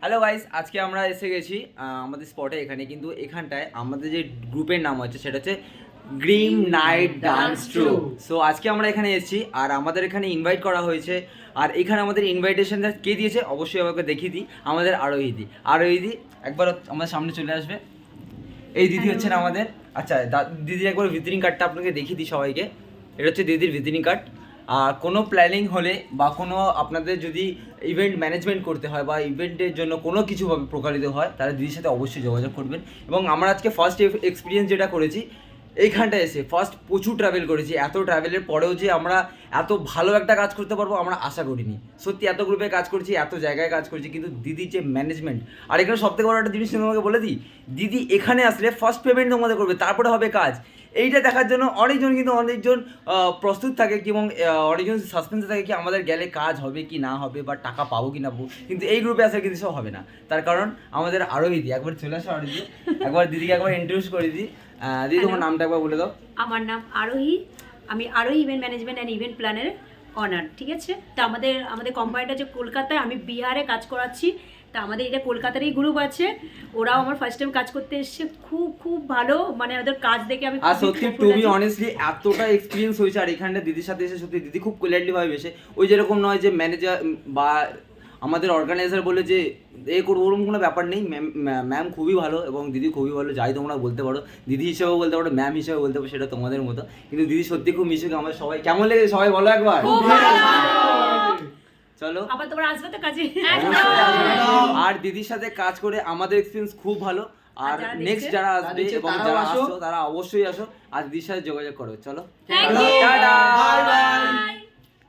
Hello guys, আজকে আমরা এসে গেছি আমাদের স্পটে। এখানে এখানটায় আমাদের যে গ্রুপের নাম হচ্ছে সেটা হচ্ছে grim night dance troupe. So আজকে আমরা এখানে এসেছি আর আমাদের এখানে ইনভাইট করা হয়েছে। আর এখানে আমাদের ইনভাইটেশনটা কে দিয়েছে অবশ্যই আমাকে দেখিয়ে দিই, আমাদের আরোহীদি একবার আমাদের সামনে চলে আসবে। এই দিদি হচ্ছেন আমাদের। আচ্ছা দিদির একবার ভিজিটিং কার্ডটা আপনাকে দেখিয়ে দিই সবাইকে। এটা হচ্ছে দিদির ভিজিটিং কার্ড। আর কোনো প্ল্যানিং হলে বা কোনো আপনাদের যদি ইভেন্ট ম্যানেজমেন্ট করতে হয় বা ইভেন্টের জন্য কোনো কিছুভাবে প্রকারিত হয় তাহলে দিদির সাথে অবশ্যই যোগাযোগ করবেন। এবং আমরা আজকে ফার্স্ট এক্সপিরিয়েন্স যেটা করেছি এইখানটা এসে, ফার্স্ট প্রচুর ট্রাভেল করেছি। এত ট্রাভেলের পরেও যে আমরা এত ভালো একটা কাজ করতে পারবো আমরা আশা করিনি। সত্যি এত গ্রুপে কাজ করছি, এত জায়গায় কাজ করছি, কিন্তু দিদির যে ম্যানেজমেন্ট। আর এখানে সবথেকে বড় একটা জিনিস তোমাকে বলে দিই, দিদি এখানে আসলে ফার্স্ট পেমেন্ট তোমাদের করবে, তারপরে হবে কাজ। এইটা দেখার জন্য অনেকজন প্রস্তুত থাকে কি, এবং অনেকজন সাসপেন্সে থাকে কি আমাদের গেলে কাজ হবে কি না হবে বা টাকা পাবো কি না পাবো। কিন্তু এই গ্রুপে আসলে কিন্তু সব হবে না। তার কারণ আমাদের আরোহীদি, একবার চলে আসো আরোহীদি, একবার দিদিকে একবার ইন্ট্রোডিউস করে দিই। দিদি তোমার নামটা একবার বলে দাও। আমার নাম আরোহী, আমি আরোহী ইভেন্ট ম্যানেজমেন্ট অ্যান্ড ইভেন্ট প্ল্যানের অনার, ঠিক আছে। তো আমাদের কোম্পানিটা যে কলকাতায়, আমি বিহারে কাজ করাচ্ছি। তা আমাদের এটা কলকাতারই গ্রুপ আছে, ওরাও আমার ফার্স্ট টাইম কাজ করতে এসেছে। খুব ভালো, মানে ওদের কাজ দেখে আমি আর সত্যি টু বি অনেস্টলি এতটা এক্সপিরিয়েন্স হয়েছে। আর এখানটা দিদির সাথে এসে সত্যি দিদি খুব কোয়ালিটি ভাবে বেশে, ওই যেরকম নয় যে ম্যানেজার বা আমাদের অর্গানাইজার বলে যে করবো ওরকম কোনো ব্যাপার নেই। ম্যাম খুবই ভালো এবং দিদি খুবই ভালো, যাই তোমরা বলতে পারো। দিদি হিসেবেও বলতে পারো, ম্যাম হিসেবে বলতে পারো, সেটা তোমাদের মতো। কিন্তু দিদি সত্যি খুব মিশুক। আমার সবাই কেমন লেগেছে সবাই বলো একবার। চলো আবার তোমরা আসবে তো কাজে। আর দিদির সাথে কাজ করে আমাদের এক্সপিরিয়েন্স খুব ভালো। আর নেক্সট যারা আসবে এবং যারা আসছো তারা অবশ্যই আসো আর দিদির সাথে যোগাযোগ করো। চলো, টাটা।